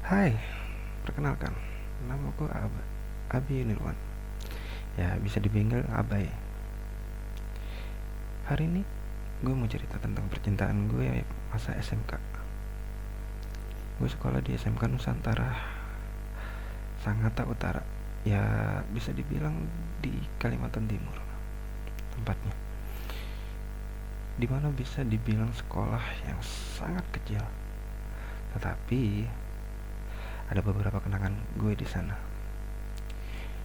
Hai, perkenalkan, namaku Abi Nirwan. Ya, bisa dipanggil Abai. Hari ini gue mau cerita tentang percintaan gue masa SMK. Gue sekolah di SMK Nusantara, Sangatta Utara. Ya, bisa dibilang di Kalimantan Timur tempatnya. Dimana bisa dibilang sekolah yang sangat kecil. Tetapi ada beberapa kenangan gue di sana.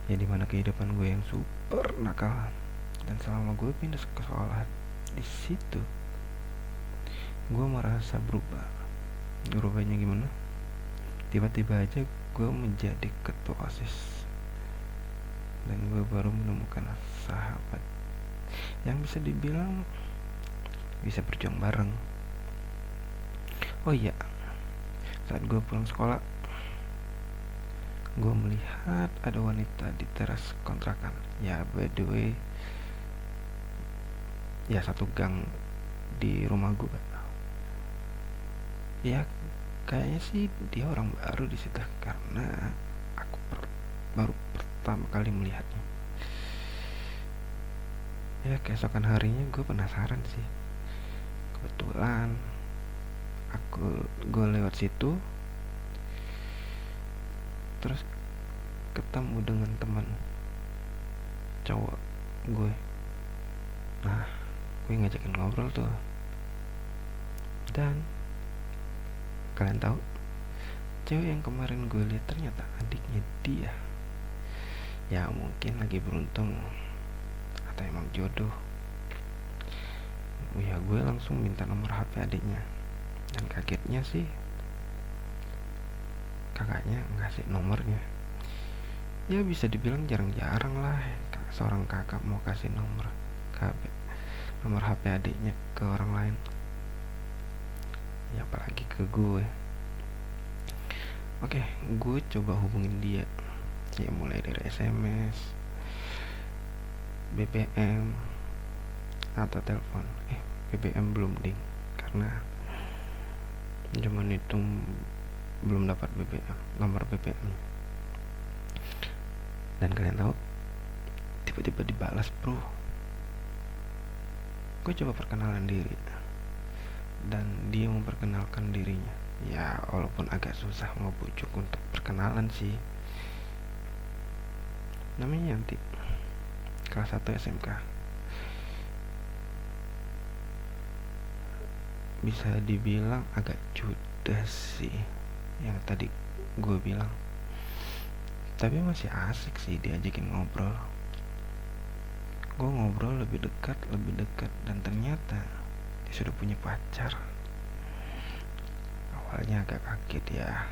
Ya, dimana kehidupan gue yang super nakal. Dan selama gue pindah ke sekolah di situ, gue merasa berubahnya gimana, tiba-tiba aja gue menjadi ketua OSIS. Dan gue baru menemukan sahabat yang bisa dibilang bisa berjuang bareng. Oh iya, saat gue pulang sekolah, gue melihat ada wanita di teras kontrakan. Ya, by the way, ya satu gang di rumah gue. Ya, kayaknya sih dia orang baru di situ karena aku baru pertama kali melihatnya. Ya, keesokan harinya gue penasaran sih. Kebetulan gue lewat situ, terus ketemu dengan teman cowok gue. Nah, gue ngajakin ngobrol tuh. Dan kalian tahu, cewek yang kemarin gue lihat ternyata adiknya dia. Ya, mungkin lagi beruntung atau emang jodoh. Ya, gue langsung minta nomor HP adiknya. Dan kagetnya sih, kakaknya ngasih nomornya. Ya, bisa dibilang jarang-jarang lah seorang kakak mau kasih nomor HP adiknya ke orang lain. Ya, apalagi ke gue. Oke, gue coba hubungin dia. Ya, mulai dari SMS, BBM, atau telepon. BBM belum ding, karena zaman itu belum dapat nomor BBM. Dan kalian tahu, tiba-tiba dibalas, bro. Gue coba perkenalan diri, dan dia memperkenalkan dirinya. Ya, walaupun agak susah ngebujuk untuk perkenalan sih. Namanya Yanti, kelas 1 SMK. Bisa dibilang agak judes sih yang tadi gue bilang. Tapi masih asik sih diajakin ngobrol. Gue ngobrol lebih dekat, dan ternyata dia sudah punya pacar. Awalnya agak kaget ya,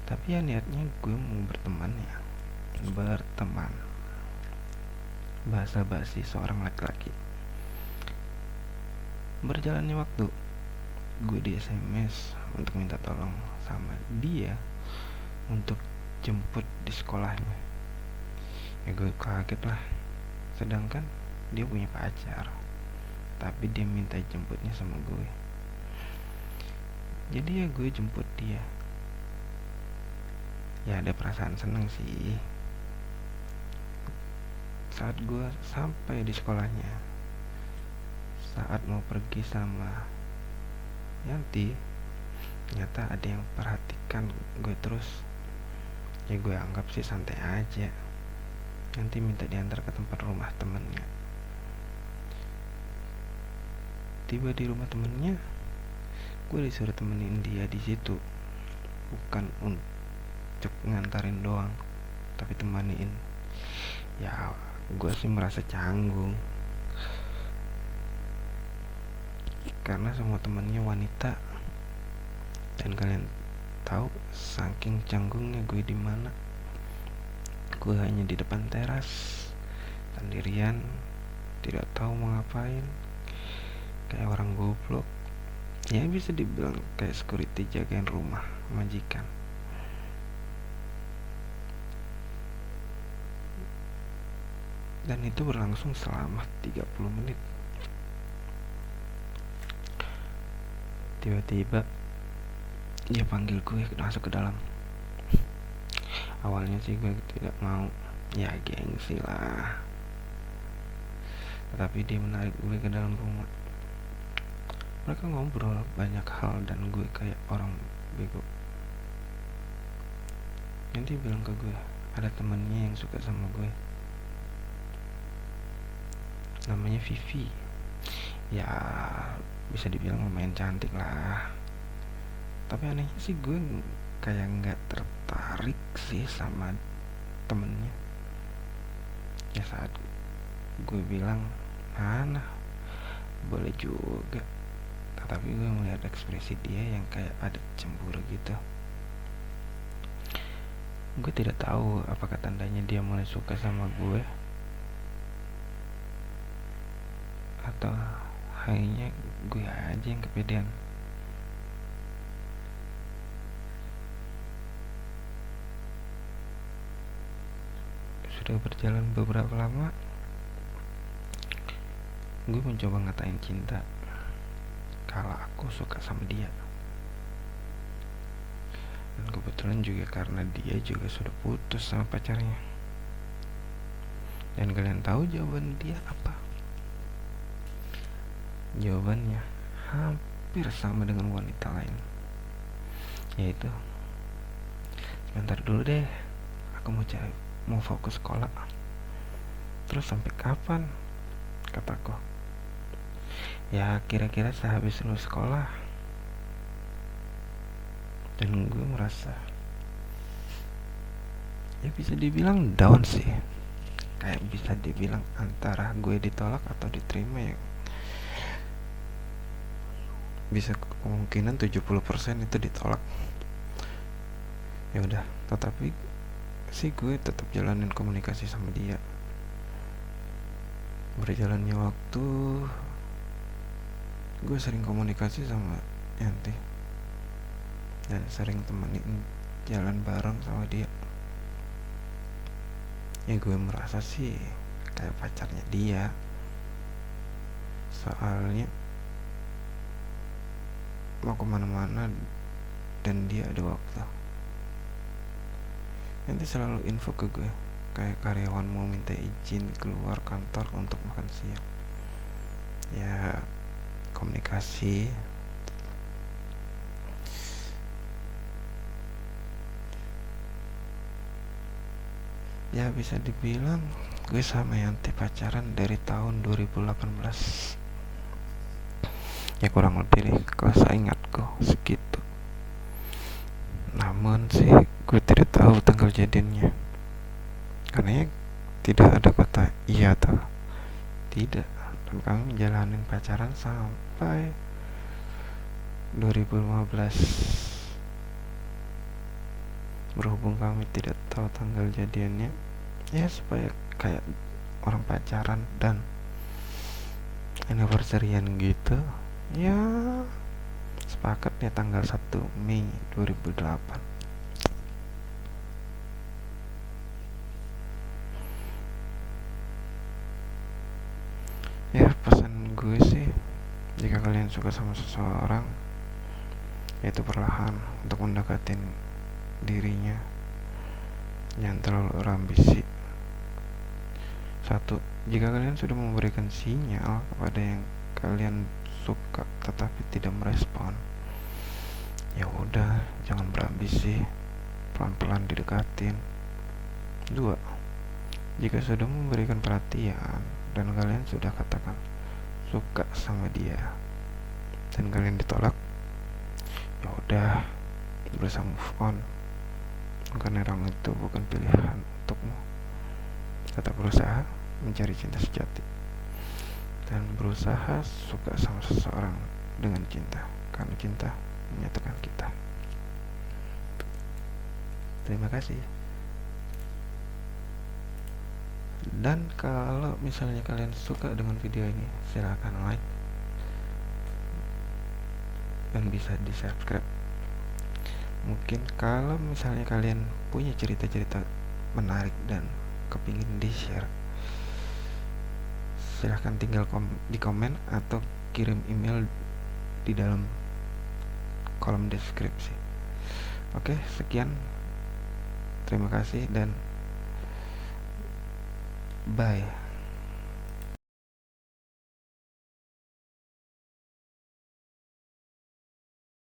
tapi ya niatnya gue mau berteman. Basa-basi seorang laki-laki. Berjalannya waktu, gue di SMS untuk minta tolong sama dia untuk jemput di sekolahnya. Ya, gue kaget lah, sedangkan dia punya pacar, tapi dia minta jemputnya sama gue. Jadi ya gue jemput dia. Ya, ada perasaan seneng sih. Saat gue sampai di sekolahnya, saat mau pergi sama Yanti, ternyata ada yang perhatikan gue terus. Ya, gue anggap sih santai aja. Nanti minta diantar ke tempat rumah temennya. Tiba di rumah temennya, gue disuruh temenin dia di situ. Bukan untuk ngantarin doang, tapi temanin. Ya, gue sih merasa canggung karena semua temennya wanita. Dan kalian tahu saking canggungnya gue di mana. Gue hanya di depan teras, sendirian, tidak tahu mau ngapain, kayak orang goblok. Ya, bisa dibilang kayak security jagain rumah majikan. Dan itu berlangsung selama 30 menit. Tiba-tiba dia panggil gue masuk ke dalam. Awalnya sih gue tidak mau, ya gengsi lah, tetapi dia menarik gue ke dalam rumah. Mereka ngobrol banyak hal dan gue kayak orang bego. Nanti bilang ke gue ada temennya yang suka sama gue, namanya Vivi. Ya bisa dibilang lumayan cantik lah, tapi anehnya sih gue kayak nggak tertarik sih sama temennya. Ya saat gue bilang mana boleh juga, tetapi gue melihat ekspresi dia yang kayak ada cemburu gitu. Gue tidak tahu apakah tandanya dia mulai suka sama gue atau hanya gue aja yang kepedean. Sudah berjalan beberapa lama, gue mencoba ngatain cinta kalau aku suka sama dia. Dan kebetulan juga karena dia juga sudah putus sama pacarnya. Dan kalian tahu jawaban dia apa? Jawabannya hampir sama dengan wanita lain, yaitu sebentar dulu deh, aku mau fokus sekolah. Terus sampai kapan? Kataku. Ya kira-kira sehabis lulus sekolah. Dan gue merasa ya bisa dibilang down sih. Kayak bisa dibilang antara gue ditolak atau diterima, ya bisa kemungkinan 70% itu ditolak. Ya udah, tetapi sih gue tetap jalanin komunikasi sama dia. Berjalannya waktu, gue sering komunikasi sama Yanti dan sering temenin jalan bareng sama dia. Ya gue merasa sih kayak pacarnya dia, soalnya mau kemana-mana dan dia ada waktu. Nanti selalu info ke gue kayak karyawan mau minta izin keluar kantor untuk makan siang. Ya komunikasi. Ya bisa dibilang gue sama Yanti pacaran dari tahun 2018. Ya kurang lebih nih, kalau saya ingatku segitu. Namun sih gue tidak tahu tanggal jadinya, karena ya tidak ada kata iya atau tidak. Dan kami menjalani pacaran sampai 2015. Berhubung kami tidak tahu tanggal jadiannya, ya supaya kayak orang pacaran dan anniversary-an gitu, ya sepakat ya tanggal 1 Mei 2008. Ya pesan gue sih, jika kalian suka sama seseorang, yaitu perlahan untuk mendekatin dirinya, jangan terlalu berambisi. Satu, jika kalian sudah memberikan sinyal kepada yang kalian suka tetapi tidak merespon, ya udah jangan berambisi, pelan-pelan didekatin. Dua, jika sudah memberikan perhatian dan kalian sudah katakan suka sama dia dan kalian ditolak, ya udah berusaha move on, karena orang itu bukan pilihan untukmu. Tetap berusaha mencari cinta sejati dan berusaha suka sama seseorang dengan cinta, karena cinta menyatukan kita. Terima kasih. Dan kalau misalnya kalian suka dengan video ini, silahkan like dan bisa di subscribe. Mungkin kalau misalnya kalian punya cerita-cerita menarik dan kepingin di share, silahkan tinggal di komen atau kirim email di dalam kolom deskripsi. Oke, sekian. Terima kasih dan bye.